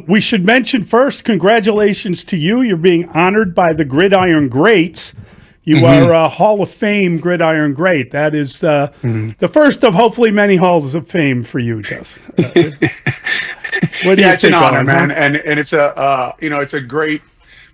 We should mention first, congratulations to you. You're being honored by the Gridiron Greats. You are a Hall of Fame Gridiron Great. That is the first of hopefully many Halls of Fame for you, Gus. What do you think, it's an honor, Olin, man, huh? and it's a it's a great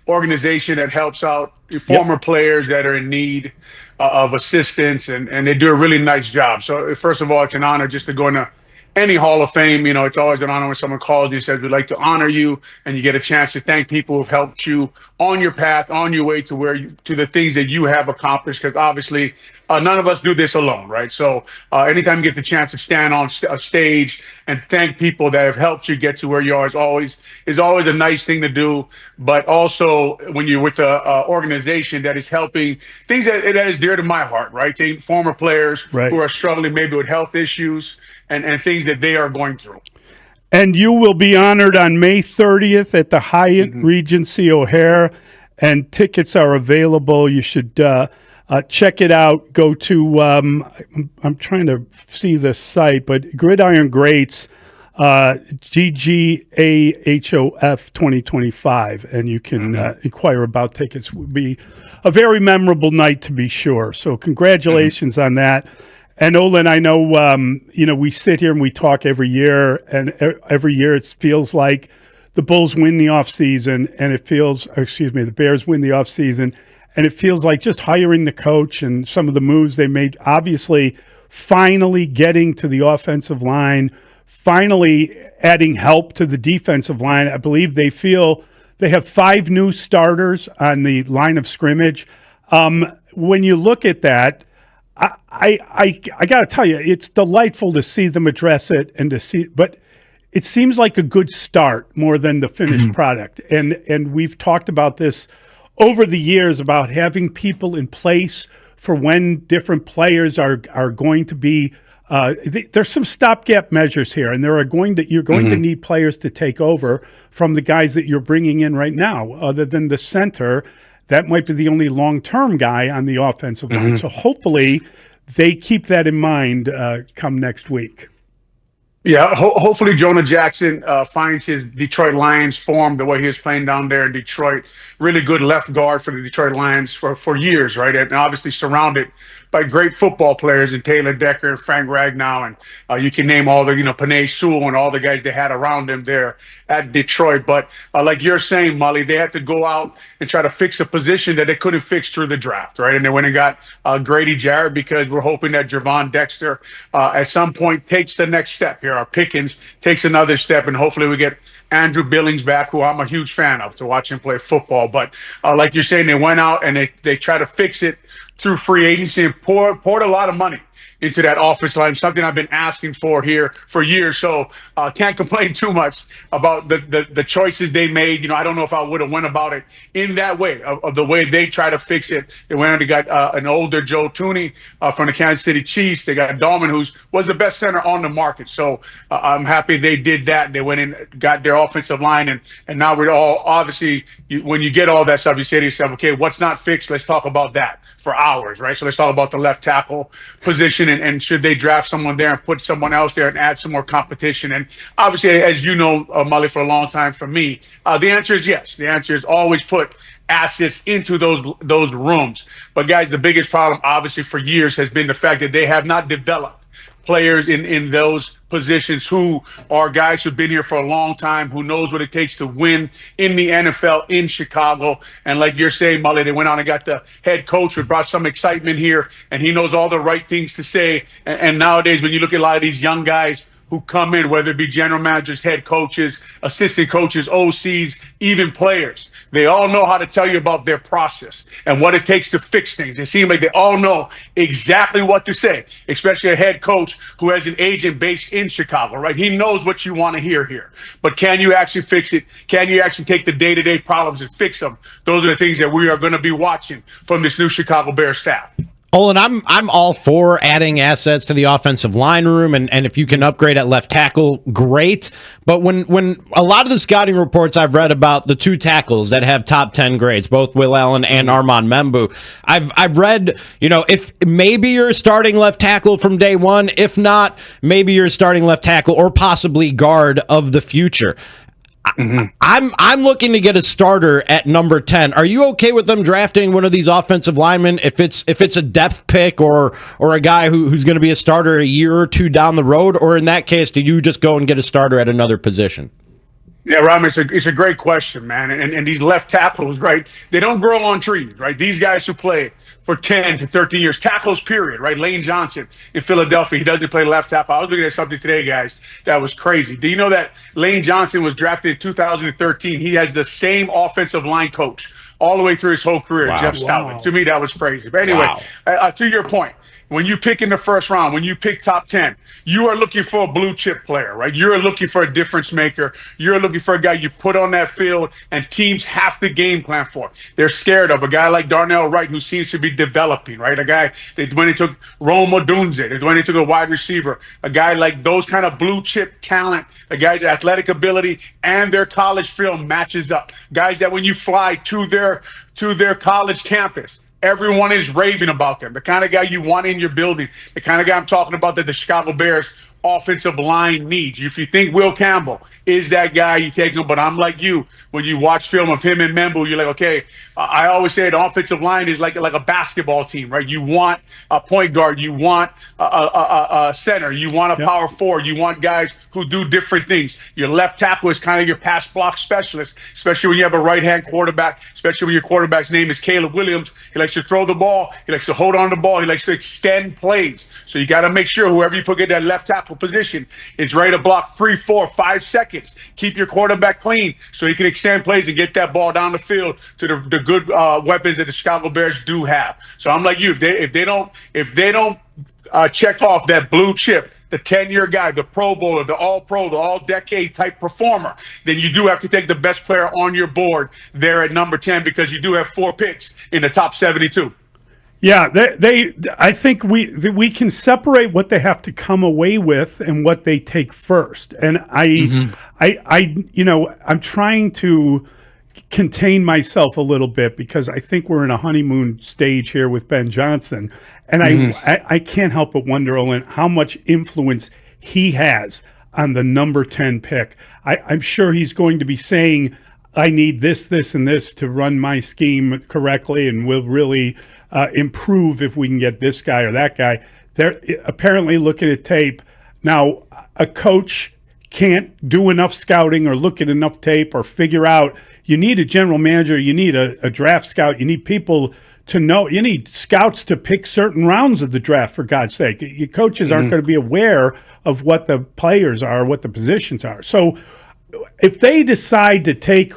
organization that helps out former players that are in need of assistance, and they do a really nice job. So first of all, it's an honor just to go into any Hall of Fame. It's always an honor when someone calls you and says, we'd like to honor you, and you get a chance to thank people who've helped you on your path, on your way to to the things that you have accomplished, because obviously none of us do this alone, right? So anytime you get the chance to stand on a stage and thank people that have helped you get to where you are is always a nice thing to do. But also when you're with an organization that is helping things that is dear to my heart, right? Former players who are struggling maybe with health issues and things that they are going through. And you will be honored on May 30th at the Hyatt Regency O'Hare, and tickets are available. You should check it out. Go to, I'm trying to see the site, but Gridiron Greats, GGAHOF 2025, and you can inquire about tickets. It would be a very memorable night to be sure. So congratulations on that. And Olin, I know, we sit here and we talk every year, and every year it feels like the Bulls win the offseason, and the Bears win the offseason, and it feels like just hiring the coach and some of the moves they made, obviously finally getting to the offensive line, finally adding help to the defensive line. I believe they feel they have 5 new starters on the line of scrimmage. When you look at that, I got to tell you, it's delightful to see them address it but it seems like a good start more than the finished product. And we've talked about this over the years about having people in place for when different players are going to be. There's some stopgap measures here, and you're going to need players to take over from the guys that you're bringing in right now, other than the center. That might be the only long-term guy on the offensive line. So hopefully they keep that in mind come next week. Yeah, hopefully Jonah Jackson finds his Detroit Lions form the way he was playing down there in Detroit. Really good left guard for the Detroit Lions for years, right? And obviously surrounded by great football players in Taylor Decker, Frank Ragnow, and you can name all the, Panay Sewell and all the guys they had around them there at Detroit. But like you're saying, Mully, they had to go out and try to fix a position that they couldn't fix through the draft, right? And they went and got Grady Jarrett, because we're hoping that Javon Dexter at some point takes the next step here. Our Pickens takes another step, and hopefully we get Andrew Billings back, who I'm a huge fan of, to watch him play football. But like you're saying, they went out and they try to fix it through free agency and poured a lot of money into that offense line, something I've been asking for here for years. So can't complain too much about the choices they made. I don't know if I would have went about it in that way, of the way they try to fix it. They went out and got an older Joe Thuney from the Kansas City Chiefs. They got Dahlman, who was the best center on the market. So I'm happy they did that. They went in, got their offensive line, and now we're all, obviously, when you get all that stuff, you say to yourself, okay, what's not fixed? Let's talk about that for hours, right? So let's talk about the left tackle position, and should they draft someone there and put someone else there and add some more competition? And obviously, as you know, Mully, for a long time, for me, the answer is yes. The answer is always put assets into those rooms. But guys, the biggest problem, obviously, for years has been the fact that they have not developed players in those positions who are guys who've been here for a long time, who knows what it takes to win in the NFL in Chicago. And like you're saying, Mully, they went on and got the head coach who brought some excitement here, and he knows all the right things to say. And nowadays, when you look at a lot of these young guys who come in, whether it be general managers, head coaches, assistant coaches, OCs, even players, they all know how to tell you about their process and what it takes to fix things. It seems like they all know exactly what to say, especially a head coach who has an agent based in Chicago, right? He knows what you want to hear here. But can you actually fix it? Can you actually take the day-to-day problems and fix them? Those are the things that we are going to be watching from this new Chicago Bears staff. Olin, I'm all for adding assets to the offensive line room, and if you can upgrade at left tackle, great. But when a lot of the scouting reports I've read about the 2 tackles that have top 10 grades, both Will Allen and Armand Membu, I've read, if maybe you're starting left tackle from day one, if not, maybe you're starting left tackle or possibly guard of the future. I'm looking to get a starter at number 10. Are you okay with them drafting one of these offensive linemen if it's a depth pick or a guy who's going to be a starter a year or two down the road? Or in that case, do you just go and get a starter at another position? Yeah, Rob, it's a great question, man. And these left tackles, right? They don't grow on trees, right? These guys who play for 10 to 13 years, tackles, period, right? Lane Johnson in Philadelphia, he doesn't play left tackle. I was looking at something today, guys, that was crazy. Do you know that Lane Johnson was drafted in 2013? He has the same offensive line coach all the way through his whole career, Jeff Stoutland. To me, that was crazy. But anyway, to your point, when you pick in the first round, when you pick top 10, you are looking for a blue chip player, right? You're looking for a difference maker. You're looking for a guy you put on that field and teams have to game plan for. They're scared of a guy like Darnell Wright, who seems to be developing, right? A guy, when they took Rome Odunze, when they took a wide receiver, a guy like those kind of blue chip talent, a guy's athletic ability and their college film matches up. Guys that when you fly to their college campus, everyone is raving about them. The kind of guy you want in your building. The kind of guy I'm talking about that the Chicago Bears offensive line needs. If you think Will Campbell is that guy, you take him. But I'm like you. When you watch film of him and Membu, you're like, okay, I always say the offensive line is like a basketball team, right? You want a point guard. You want a center. You want a power forward. You want guys who do different things. Your left tackle is kind of your pass block specialist, especially when you have a right-hand quarterback, especially when your quarterback's name is Caleb Williams. He likes to throw the ball. He likes to hold on to the ball. He likes to extend plays. So you got to make sure whoever you put in that left tackle position is ready to block 3, 4, 5 seconds. Keep your quarterback clean so he can extend plays and get that ball down the field to the good weapons that the Chicago Bears do have. So I'm like you. If they don't check off that blue chip, the 10-year guy, the Pro Bowler, the All-Pro, the All-Decade type performer, then you do have to take the best player on your board there at number 10 because you do have 4 picks in the top 72. Yeah, I think we can separate what they have to come away with and what they take first. And I'm trying to contain myself a little bit because I think we're in a honeymoon stage here with Ben Johnson. And I can't help but wonder, Olin, how much influence he has on the number 10 pick. I'm sure he's going to be saying, I need this, this, and this to run my scheme correctly, and we'll really improve if we can get this guy or that guy. They're apparently looking at tape. Now, a coach can't do enough scouting or look at enough tape or figure out. You need a general manager. You need a draft scout. You need people to know. You need scouts to pick certain rounds of the draft, for God's sake. Your coaches aren't going to be aware of what the players are, what the positions are. So if they decide to take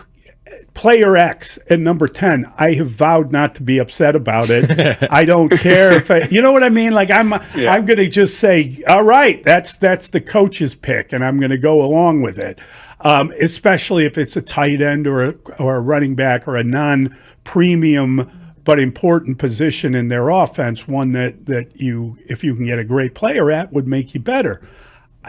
player X at number 10, I have vowed not to be upset about it. I don't care if you know what I mean? Like I'm going to just say, all right, that's the coach's pick, and I'm going to go along with it. Especially if it's a tight end or a running back or a non-premium but important position in their offense, one that you, if you can get a great player at, would make you better.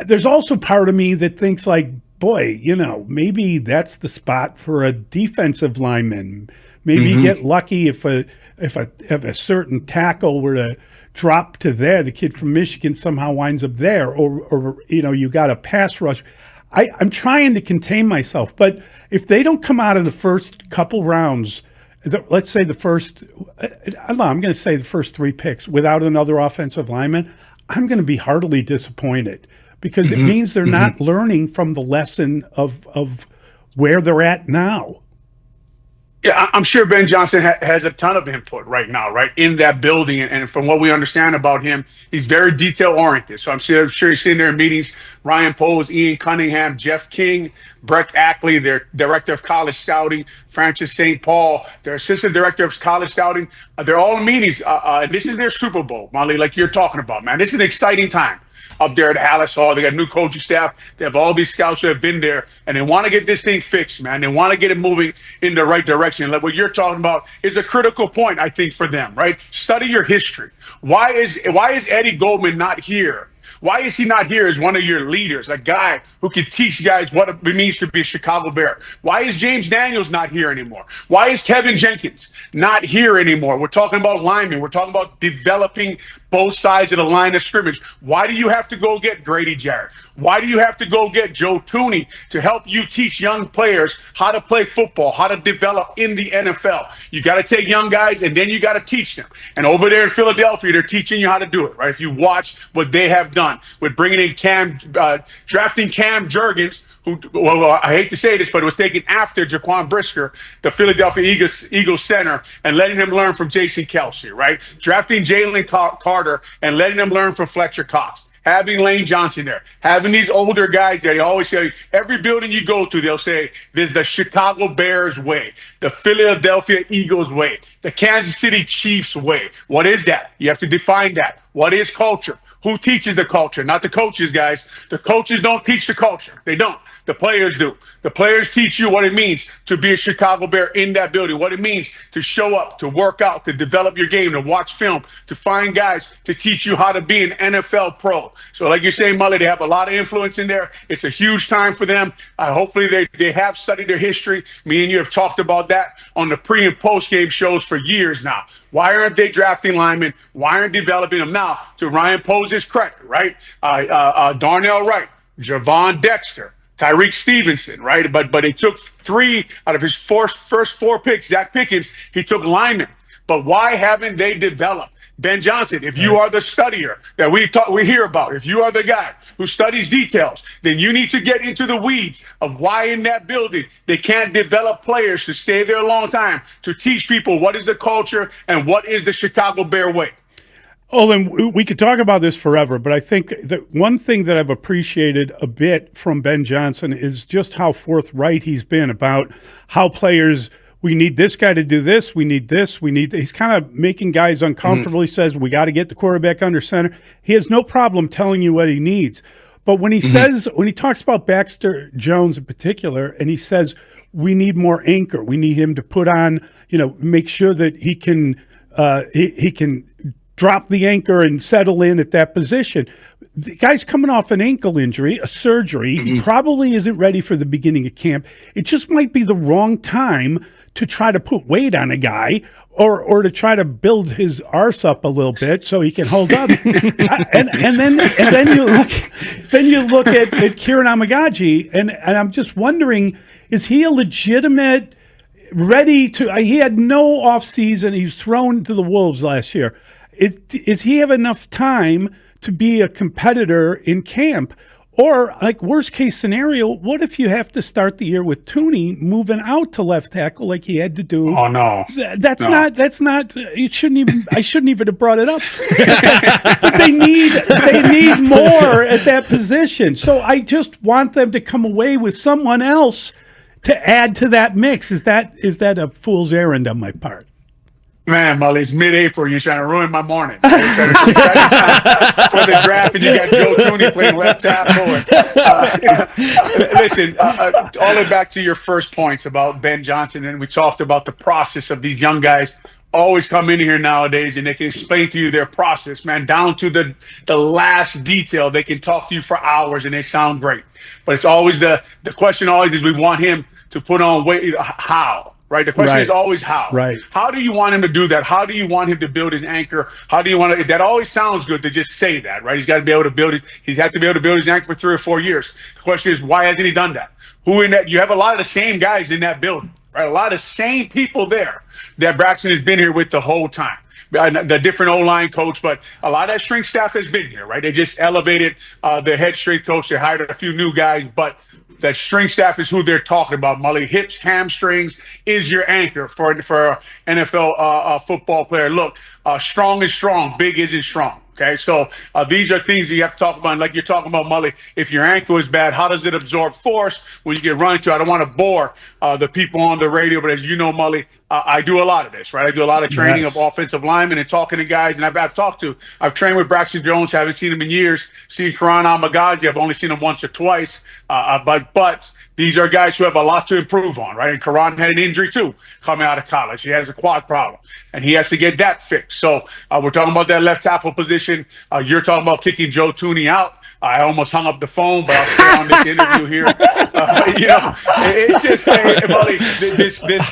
There's also part of me that thinks like, boy, maybe that's the spot for a defensive lineman. Maybe you get lucky if a certain tackle were to drop to there, the kid from Michigan somehow winds up there, or you got a pass rush. I'm trying to contain myself, but if they don't come out of the first couple rounds, let's say the first 3 picks without another offensive lineman, I'm going to be heartily disappointed. Because it means they're not learning from the lesson of where they're at now. Yeah, I'm sure Ben Johnson has a ton of input right now, right, in that building. And from what we understand about him, he's very detail-oriented. So I'm sure he's sitting there in meetings. Ryan Poles, Ian Cunningham, Jeff King, Brett Ackley, their director of college scouting, Francis St. Paul, their assistant director of college scouting. They're all in meetings. This is their Super Bowl, Mully, like you're talking about, man. This is an exciting time up there at Hallis Hall. They got new coaching staff. They have all these scouts who have been there, and they want to get this thing fixed, man. They want to get it moving in the right direction. Like what you're talking about is a critical point, I think, for them, right? Study your history. Why is Eddie Goldman not here? Why is he not here as one of your leaders, a guy who can teach guys what it means to be a Chicago Bear? Why is James Daniels not here anymore? Why is Kevin Jenkins not here anymore? We're talking about linemen. We're talking about developing both sides of the line of scrimmage. Why do you have to go get Grady Jarrett? Why do you have to go get Joe Thuney to help you teach young players how to play football, how to develop in the NFL? You got to take young guys and then you got to teach them. And over there in Philadelphia, they're teaching you how to do it, right? If you watch what they have done with bringing in drafting Cam Jurgens, who, well, I hate to say this, but it was taken after Jaquan Brisker, the Philadelphia Eagles center, and letting him learn from Jason Kelsey, right? Drafting Jalen Carter and letting him learn from Fletcher Cox. Having Lane Johnson there, having these older guys there. They always say, every building you go to, they'll say, there's the Chicago Bears way, the Philadelphia Eagles way, the Kansas City Chiefs way. What is that? You have to define that. What is culture? Who teaches the culture? Not the coaches, guys. The coaches don't teach the culture. They don't. The players do. The players teach you what it means to be a Chicago Bear in that building, what it means to show up, to work out, to develop your game, to watch film, to find guys to teach you how to be an NFL pro. So like you're saying, Mully, they have a lot of influence in there. It's a huge time for them. Hopefully they have studied their history. Me and you have talked about that on the pre and post game shows for years now. Why aren't they drafting linemen? Why aren't developing them now? To Ryan Pose's credit, right? Darnell Wright, Javon Dexter, Tyreek Stevenson, right? But he took 3 out of his first 4 picks. Zach Pickens, he took linemen. But why haven't they developed? Ben Johnson, if you are the studier that we hear about, if you are the guy who studies details, then you need to get into the weeds of why in that building they can't develop players to stay there a long time, to teach people what is the culture and what is the Chicago Bear way. Olin, we could talk about this forever, but I think that one thing that I've appreciated a bit from Ben Johnson is just how forthright he's been about how players – we need this guy to do this. We need this. He's kind of making guys uncomfortable. He says, we got to get the quarterback under center. He has no problem telling you what he needs. But when he says, when he talks about Baxter Jones in particular, and he says, we need more anchor. We need him to put on, make sure that he can drop the anchor and settle in at that position. The guy's coming off an ankle injury, a surgery. He probably isn't ready for the beginning of camp. It just might be the wrong time to try to put weight on a guy or to try to build his arse up a little bit so he can hold up. and then you look at Kieran Amagaji, and I'm just wondering, is he a legitimate ready to he had no offseason. He was thrown to the wolves last year. Is he have enough time to be a competitor in camp? Or, like, worst case scenario, what if you have to start the year with Thuney moving out to left tackle like he had to do? Oh no, that's not. You shouldn't even. I shouldn't even have brought it up. But they need more at that position. So I just want them to come away with someone else to add to that mix. Is that a fool's errand on my part? Man, Mully, it's mid-April. You're trying to ruin my morning. For the draft, and you got Joe Thuney playing left tackle. Listen, all the way back to your first points about Ben Johnson, and we talked about the process of these young guys always come in here nowadays, and they can explain to you their process, man, down to the last detail. They can talk to you for hours, and they sound great. But it's always the question always is we want him to put on weight. How? Right. The question is always how. Right. How do you want him to do that? How do you want him to build his anchor? How do you want to? That always sounds good to just say that, right? He's got to be able to build it. He's got to be able to build his anchor for 3 or 4 years. The question is, why hasn't he done that? Who in that? You have a lot of the same guys in that building, right? A lot of same people there that Braxton has been here with the whole time. The different O-line coach, but a lot of that strength staff has been here, right? They just elevated the head strength coach. They hired a few new guys, but that strength staff is who they're talking about. Mully, hips, hamstrings is your anchor for an NFL football player. Look, strong is strong, big isn't strong. Okay, so these are things that you have to talk about. And like you're talking about, Mully, if your ankle is bad, how does it absorb force when you get run into? I don't want to bore the people on the radio, but as you know, Mully, I do a lot of this, right? I do a lot of training of offensive linemen and talking to guys. And I've trained with Braxton Jones. Haven't seen him in years. Seen Kieran Amagaji. I've only seen him once or twice. But these are guys who have a lot to improve on, right? And Kieran had an injury too coming out of college. He has a quad problem, and he has to get that fixed. So we're talking about that left tackle position. You're talking about kicking Joe Thuney out. I almost hung up the phone, but I'll stay on this interview here. It's just, Mully,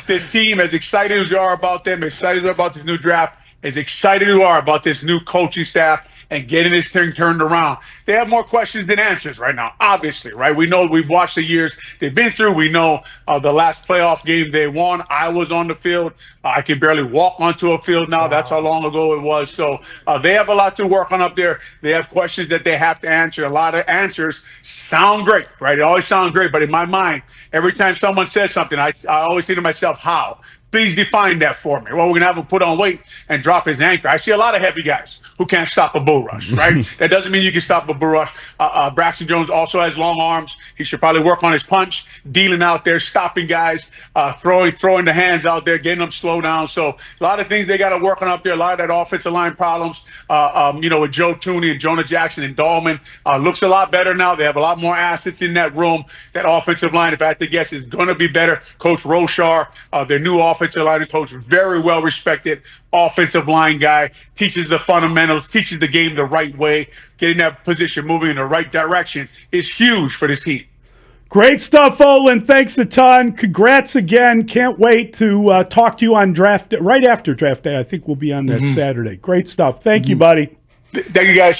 this team, as excited as we are about them, excited about this new draft, as excited we are about this new coaching staff and getting this thing turned around. They have more questions than answers right now, obviously, right? We know, we've watched the years they've been through. We know the last playoff game they won, I was on the field. I can barely walk onto a field now. Wow. That's how long ago it was. So they have a lot to work on up there. They have questions that they have to answer. A lot of answers sound great, right? It always sounds great, but in my mind, every time someone says something, I always think to myself, how? Please define that for me. Well, we're going to have him put on weight and drop his anchor. I see a lot of heavy guys who can't stop a bull rush, right? That doesn't mean you can stop a bull rush. Braxton Jones also has long arms. He should probably work on his punch, dealing out there, stopping guys, throwing the hands out there, getting them slow down. So a lot of things they got to work on up there. A lot of that offensive line problems, with Joe Tooney and Jonah Jackson and Dahlman, looks a lot better now. They have a lot more assets in that room. That offensive line, if I had to guess, is going to be better. Coach Roshar, their new offensive line coach, very well respected offensive line guy, teaches the fundamentals, teaches the game the right way. Getting that position moving in the right direction is huge for this team. Great stuff, Olin. Thanks a ton. Congrats again. Can't wait to talk to you on right after draft day. I think we'll be on that Saturday. Great stuff. Thank you, buddy. Thank you, guys.